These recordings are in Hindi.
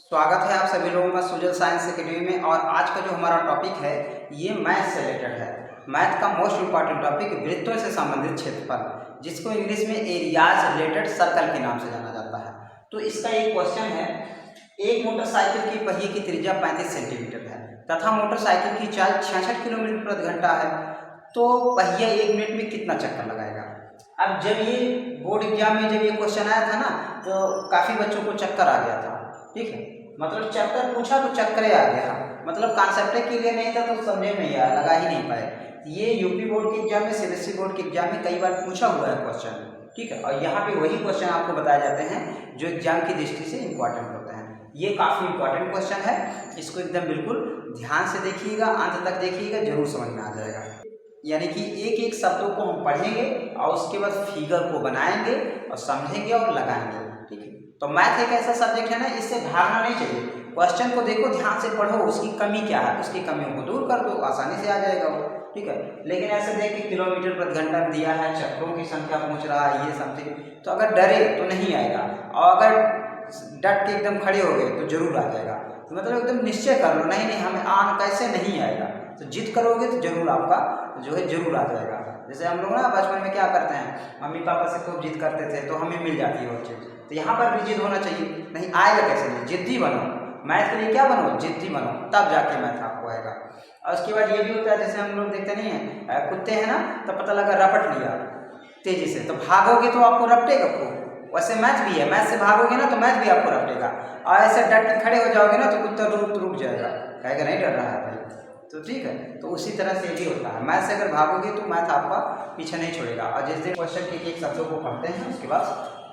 स्वागत है आप सभी लोगों का सुजल साइंस एकेडमी में। और आज का जो हमारा टॉपिक है ये मैथ से रिलेटेड है। मैथ का मोस्ट इम्पॉर्टेंट टॉपिक वृत्तों से संबंधित क्षेत्रफल, जिसको इंग्लिश में एरियाज रिलेटेड सर्कल के नाम से जाना जाता है। तो इसका एक क्वेश्चन है, एक मोटरसाइकिल की पहिए की त्रिज्या 35 सेंटीमीटर है तथा मोटरसाइकिल की चाल 66 किलोमीटर प्रति घंटा है, तो पहिया 1 मिनट में कितना चक्कर लगाएगा। अब जब ये बोर्ड एग्जाम में जब ये क्वेश्चन आया था ना, तो काफ़ी बच्चों को चक्कर आ गया था। ठीक है, मतलब चैप्टर पूछा तो चक्करे आ गया, मतलब कॉन्सेप्ट क्लियर नहीं था तो समझे नहीं आया, लगा ही नहीं पाए। ये यूपी बोर्ड के एग्जाम में, सीबीएसई बोर्ड के एग्जाम में कई बार पूछा हुआ है क्वेश्चन। ठीक है, और यहाँ पे वही क्वेश्चन आपको बताए जाते हैं जो एग्जाम की दृष्टि से इंपॉर्टेंट होते हैं। ये काफ़ी इंपॉर्टेंट क्वेश्चन है, इसको एकदम बिल्कुल ध्यान से देखिएगा, अंत तक देखिएगा, जरूर समझ में आ जाएगा। यानी कि एक एक शब्दों को हम पढ़ेंगे और उसके बाद फिगर को बनाएंगे और समझेंगे और लगाएंगे। ठीक है, तो मैथ एक ऐसा सब्जेक्ट है ना, इससे भागना नहीं चाहिए। क्वेश्चन को देखो, ध्यान से पढ़ो, उसकी कमी क्या है, उसकी कमियों को दूर कर दो, आसानी से आ जाएगा वो। ठीक है, लेकिन ऐसे देख के किलोमीटर प्रति घंटा दिया है, चक्रों की संख्या पूछ रहा है, ये समथिंग, तो अगर डरे तो नहीं आएगा, और अगर डट के एकदम खड़े हो गए तो जरूर आ जाएगा। तो मतलब एकदम निश्चय कर लो, नहीं नहीं हमें आन कैसे नहीं आएगा, तो जिद करोगे तो जरूर आपका जो है जरूर आ जाएगा। जैसे हम लोग ना बचपन में क्या करते हैं, मम्मी पापा से खूब जिद करते थे तो हमें मिल जाती है वो चीज़। तो यहाँ पर भी जिद होना चाहिए, नहीं आएगा कैसे नहीं, जिद्दी बनो। मैथ के लिए क्या बनो, जिद्दी बनो, तब जाके मैथ आपको आएगा। और उसके बाद ये भी होता है, जैसे हम लोग देखते नहीं है, कुत्ते हैं ना, तो पता लगा रपट लिया तेजी से, तो भागोगे तो आपको रपटेगा खूब। वैसे मैथ भी है, मैथ से भागोगे ना तो मैथ भी आपको रपटेगा, और ऐसे डट के खड़े हो जाओगे ना तो कुत्ता रुक जाएगा, कहेगा नहीं डर रहा है भाई। तो ठीक है, तो उसी तरह से भी होता है, मैथ से अगर भागोगे तो मैथ आपका पीछे नहीं छोड़ेगा। और जिस दिन क्वेश्चन के एक शब्दों को पढ़ते हैं उसके बाद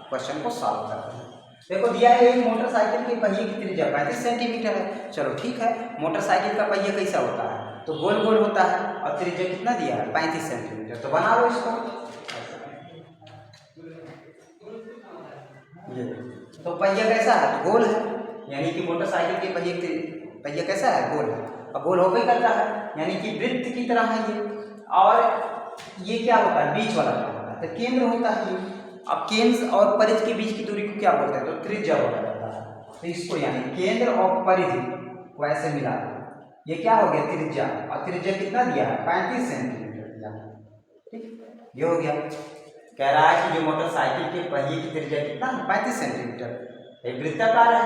क्वेश्चन को सॉल्व करते हैं। देखो दिया है एक मोटरसाइकिल के पहिए की त्रिज्या 35 सेंटीमीटर है। चलो ठीक है, मोटरसाइकिल का पहिया कैसा होता है, तो गोल गोल होता है, और त्रिज्या कितना दिया है 35 सेंटीमीटर। तो बना लो इसको, ये तो पहिया कैसा है, तो गोल है, यानी कि मोटरसाइकिल के पहिया कैसा है, गोल है, और गोल होकर करता है, यानी कि वृत्त की तरह है ये। और ये क्या होता है, बीच वाला क्या होता है, तो केंद्र होता है ये। अब केंद्र और परिधि के बीच की दूरी को क्या बोलते हैं, तो त्रिज्या बोला जाता है। तो इसको यानी केंद्र और परिधि को ऐसे मिला दो, ये क्या हो गया त्रिज्या, और त्रिज्या कितना दिया है 35 सेंटीमीटर दिया। ठीक, ये हो गया। कह रहा है कि जो मोटरसाइकिल के पहिए की त्रिज्या कितना है 35 सेंटीमीटर। एक वृत्ताकार है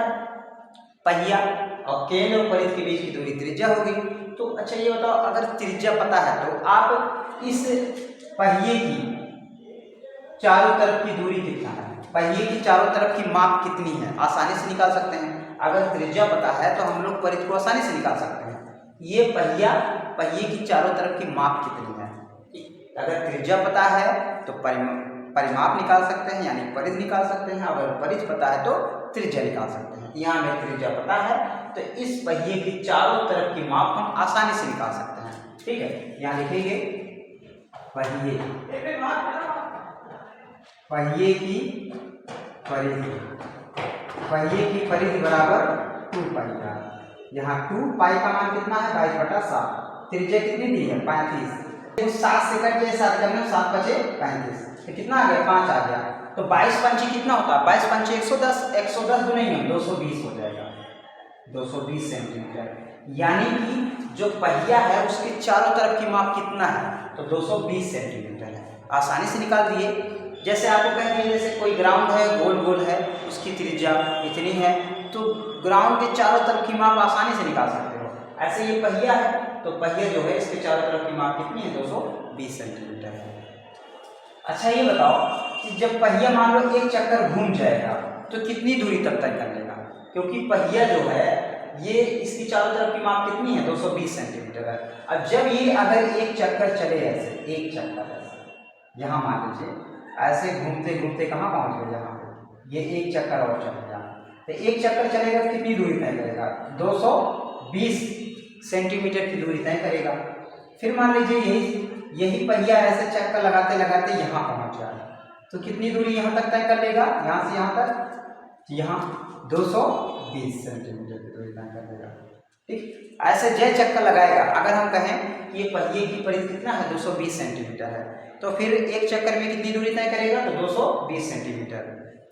पहिया, और केंद्र और परिधि के बीच की दूरी त्रिज्या होगी। तो अच्छा ये बताओ, अगर त्रिज्या पता है तो आप इस पहिए की चारों तरफ की दूरी कितना है, पहिए की चारों तरफ की माप कितनी है, आसानी से निकाल सकते हैं। अगर त्रिज्या पता है तो हम लोग परिधि को आसानी से निकाल सकते हैं। ये पहिए की चारों तरफ की माप कितनी है, अगर त्रिज्या पता है तो परिमाप निकाल सकते हैं, यानी परिधि निकाल सकते हैं। अगर परिधि पता है तो त्रिज्या निकाल सकते हैं। यहाँ हमें त्रिज्या पता है तो इस पहिए की चारों तरफ की माप हम आसानी से निकाल सकते हैं। ठीक है, यहाँ लिखेंगे पहिए की परिधि, पहिए की परिधि बराबर 2 पाई। यहाँ 2 पाई का मान कितना है 22/7, त्रिज्या कितनी दी है 35। 7 से कट गया, 7 करने 7 बचे 35, तो कितना आ गया 5 आ गया। तो 22 पंची कितना होता है, 22 पंची 110, 110 तो नहीं है 220 हो जाएगा, 220 सेंटीमीटर। यानी कि जो पहिया है उसके चारों तरफ की माप कितना है, तो 220 सेंटीमीटर है। आसानी से निकाल दिए। जैसे आपको कहेंगे जैसे कोई ग्राउंड है, गोल गोल है, उसकी त्रिज्या इतनी है, तो ग्राउंड के चारों तरफ की माप आसानी से निकाल सकते हो। ऐसे ये पहिया है, तो पहिया जो है इसके चारों तरफ की माप कितनी है 220 सेंटीमीटर है। अच्छा ये बताओ कि जब पहिया मान लो एक चक्कर घूम जाएगा तो कितनी दूरी तक तय कर लेगा, क्योंकि पहिया जो है ये इसकी चारों तरफ की माप कितनी है 220 सेंटीमीटर है। अब जब ये अगर एक चक्कर चले, ऐसे एक चक्कर ऐसे यहाँ मान लीजिए ऐसे घूमते घूमते कहाँ पहुँच गए, यहाँ पे ये एक चक्कर और चल गया, तो एक चक्कर चलेगा तो कितनी दूरी तय करेगा 220 सेंटीमीटर की दूरी तय करेगा। फिर मान लीजिए यही पहिया ऐसे चक्कर लगाते लगाते यहाँ पहुँच जाए, तो कितनी दूरी यहाँ तक तय कर लेगा, यहाँ से यहाँ तक, यहाँ 220 सेंटीमीटर की दूरी तय कर लेगा। ठीक, ऐसे जय चक्कर लगाएगा। अगर हम कहें कि ये पहिए की परिधि कितना है 220 सेंटीमीटर है, तो फिर एक चक्कर में कितनी दूरी तय करेगा, तो 220 सेंटीमीटर।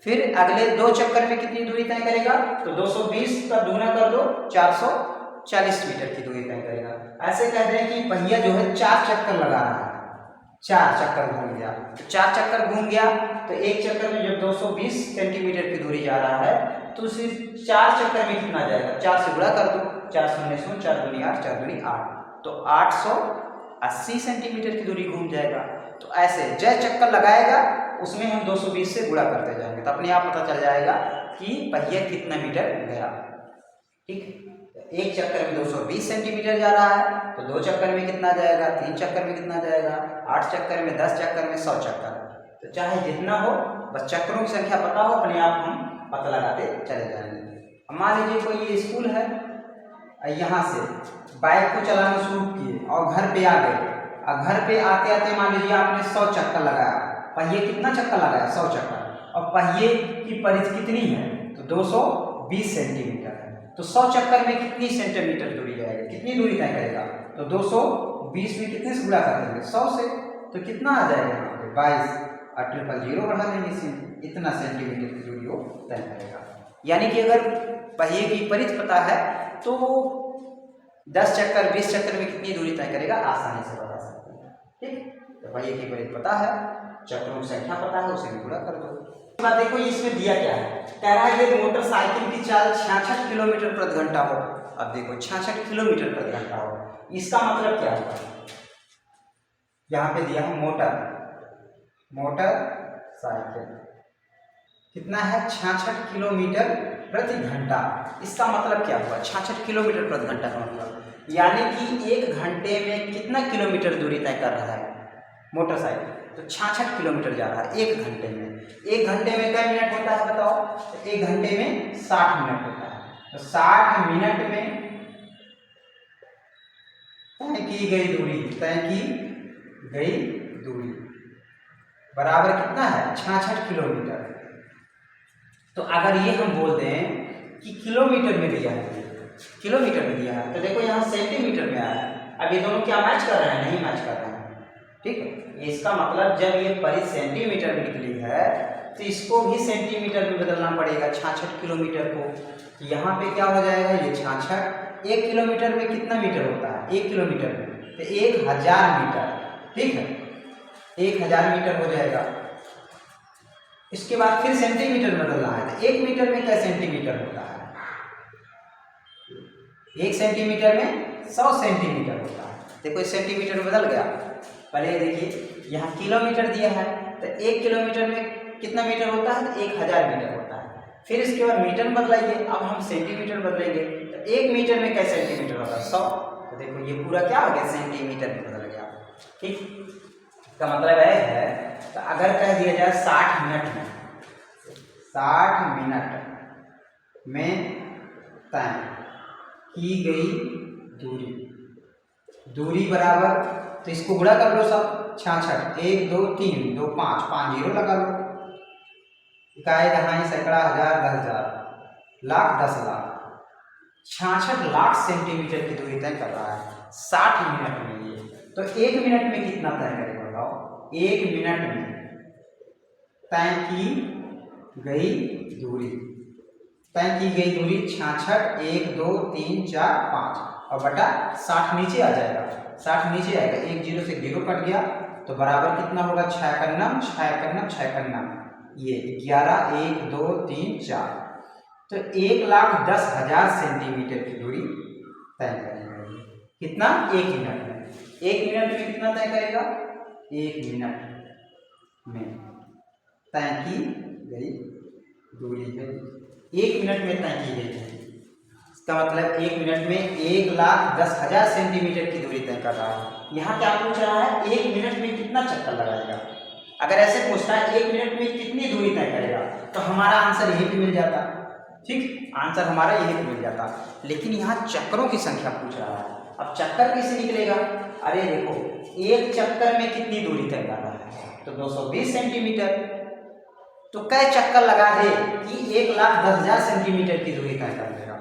फिर अगले 2 चक्कर में कितनी दूरी तय करेगा, तो 220 का दूना कर दो, 440 मीटर की दूरी तय करेगा। ऐसे कह रहे हैं कि पहिया जो है 4 चक्कर लगा रहा है, 4 चक्कर घूम गया। तो 4 चक्कर घूम गया तो एक चक्कर में जब 220 सेंटीमीटर की दूरी जा रहा है तो उसी 4 चक्कर में कितना जाएगा, 4 से गुणा कर दो, 4 शून्य शून्य, 4 दूनी 8, 4 दूनी 8, तो 880 सेंटीमीटर की दूरी घूम जाएगा। तो ऐसे जय चक्कर लगाएगा उसमें हम 220 से गुणा करते जाएंगे तो अपने आप पता चल जाएगा कि पहिया कितना मीटर गया। ठीक, एक चक्कर में 220 सेंटीमीटर जा रहा है तो 2 चक्कर में कितना जाएगा, 3 चक्कर में कितना जाएगा, 8 चक्कर में, 10 चक्कर में, 100 चक्कर। तो चाहे जितना हो, बस चक्करों की संख्या पता हो, अपने आप हम पता लगाते चले जाएंगे। अब मान लीजिए कोई ये स्कूल है, यहाँ से बाइक को चलाना शुरू किए और घर पे आ गए, और घर पे आते आते मान लीजिए आपने 100 चक्कर लगाया, पहिए कितना चक्कर लगाया, 100 चक्कर, और पहिए की परिधि कितनी है, तो 220 सेंटीमीटर है। तो 100 चक्कर में कितनी सेंटीमीटर दूरी जाएगी, कितनी दूरी तय करेगा, तो 220 में कितने से गुणा कर देंगे, 100 से, तो कितना आ जाएगा यहाँ पे 22, और 000 बढ़ा देंगे इसमें, इतना सेंटीमीटर की दूरी वो तय करेगा। यानी कि अगर पहिए की परिधि पता है तो 10 चक्कर 20 चक्कर में कितनी दूरी तय करेगा आसानी से बता सकते हैं। ठीक, तो पहिए की परिधि पता है, चक्रों की संख्या पता है, उसे भी पूरा कर दो। बात देखो इसमें दिया क्या है, कह रहा है ये मोटरसाइकिल की चाल 66 किलोमीटर प्रति घंटा हो। अब देखो 66 किलोमीटर प्रति घंटा हो, इसका मतलब क्या होगा, यहाँ पे दिया है मोटर साइकिल कितना है, 66 किलोमीटर प्रति घंटा। इसका मतलब क्या हुआ, 66 किलोमीटर प्रति घंटा का मतलब यानी कि 1 घंटे में कितना किलोमीटर दूरी तय कर रहा है मोटरसाइकिल, तो 66 किलोमीटर जा रहा है 1 घंटे में। 1 घंटे में कितने मिनट होता है बताओ, तो 1 घंटे में 60 मिनट होता है। तो 60 मिनट में तय की गई दूरी बराबर कितना है, 66 किलोमीटर। तो अगर ये हम बोल दें कि किलोमीटर में दिया है, तो देखो यहाँ सेंटीमीटर में आया है। अब ये दोनों क्या मैच कर रहे हैं, नहीं मैच कर रहे हैं। ठीक है, इसका मतलब जब ये परिधि सेंटीमीटर में निकली है तो इसको भी सेंटीमीटर में बदलना पड़ेगा, 66 किलोमीटर को। यहाँ पे क्या हो जाएगा, ये 66, 1 किलोमीटर में कितना मीटर होता है, 1 किलोमीटर में तो 1000 मीटर। ठीक है, 1000 मीटर हो जाएगा। इसके बाद फिर सेंटीमीटर में बदलना है, तो 1 मीटर में क्या सेंटीमीटर होता है, 1 सेंटीमीटर में 100 सेंटीमीटर होता है। देखो इस सेंटीमीटर में बदल गया। पहले देखिए यहाँ किलोमीटर दिया है, तो 1 किलोमीटर में कितना मीटर होता है, तो 1000 मीटर होता है। फिर इसके बाद मीटर बदलाइए, अब हम सेंटीमीटर बदलेंगे, तो 1 मीटर में क्या सेंटीमीटर होता है, 100। तो देखो ये पूरा क्या हो गया, सेंटीमीटर में बदल गया। ठीक, का मतलब है तो अगर कह दिया जाए 60 मिनट में तय की गई दूरी बराबर, तो इसको गुणा कर लो सब, 66, 1 2 3 2 5 5 जीरो लगा लो, इकाई दहाई सैकड़ा हजार 10,000 लाख 10 लाख, 66 लाख सेंटीमीटर की दूरी तय कर रहा है 60 मिनट में। ये तो 1 मिनट में कितना तय करेगा बताओ, 1 मिनट में तय की गई दूरी 66, 1 2 3 4 5 और बटा 60 नीचे आ जाएगा, 60 नीचे आएगा, 1 जीरो से 0 कट गया तो बराबर कितना होगा, 6 ये 11 1 2 3 4, तो 1,10,000 सेंटीमीटर की दूरी तय करेगा। कितना, 1 मिनट में। 1 मिनट में कितना तय करेगा, 1 मिनट में तय की गई दूरी है, 1 मिनट में तय की गई है। इसका मतलब 1 मिनट में 1,10,000 सेंटीमीटर की दूरी तय कर रहा है। यहाँ क्या पूछ रहा है, 1 मिनट में कितना चक्कर लगाएगा। अगर ऐसे पूछता है 1 मिनट में कितनी दूरी तय करेगा, तो हमारा आंसर यही पे मिल जाता। ठीक, आंसर हमारा यही पे मिल जाता। लेकिन यहाँ चक्करों की संख्या पूछ रहा है। अब चक्कर कैसे निकलेगा, अरे देखो 1 चक्कर में कितनी दूरी तय कर रहा है, तो 220 सेंटीमीटर। तो कै चक्कर लगा दे कि 1,10,000 सेंटीमीटर की दूरी तय कर देगा।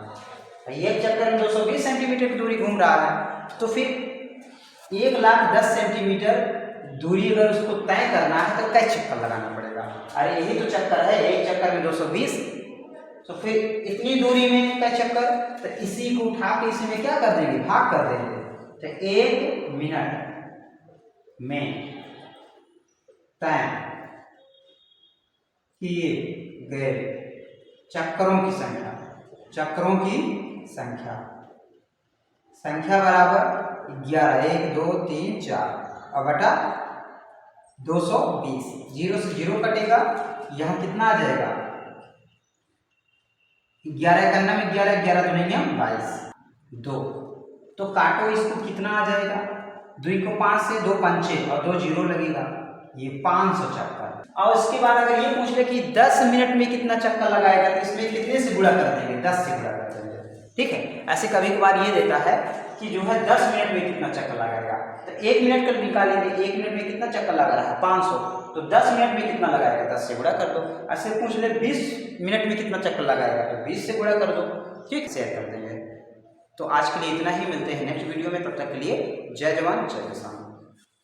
एक चक्कर में 220 सेंटीमीटर की दूरी घूम रहा है, तो फिर 1,10,000 सेंटीमीटर दूरी अगर उसको तय करना है तो कै चक्कर लगाना पड़ेगा। जाएगा। अरे यही तो चक्कर है, एक चक्कर में 220, तो फिर इतनी दूरी में क्या चक्कर, तो इसी को उठा के इसी में क्या कर देंगे, भाग कर देंगे। तो 1 मिनट में तय किए गए चक्करों की संख्या, चक्करों की संख्या, संख्या बराबर 11, 1 2 3 4 और बटा 220। 0 से 0 कटेगा, यहाँ कितना आ जाएगा, 11 करना में 11, 11 दूनी 22, 2, तो काटो इसको, कितना आ जाएगा, 2 को 5 से 2 पंचे और 2 जीरो लगेगा, ये 500 चक्कर। और उसके बाद अगर ये पूछ ले कि 10 मिनट में कितना चक्कर लगाएगा, तो इसमें कितने से गुणा कर देंगे, 10 से गुणा कर देंगे, ठीक है। ऐसे कभी कभार ये देता है कि जो है 10 मिनट में कितना चक्कर लगाएगा, तो 1 मिनट का निकालेंगे, 1 मिनट में कितना चक्कर लगा रहा है 500, तो 10 मिनट में कितना लगाएगा, 10 से गुणा कर दो। ऐसे पूछ ले 20 मिनट में कितना चक्कर लगाएगा, तो 20 से गुणा कर दो, ठीक, शेयर कर देंगे। तो आज के लिए इतना ही, मिलते हैं नेक्स्ट वीडियो में, तब तक के लिए जय जवान जय किसान।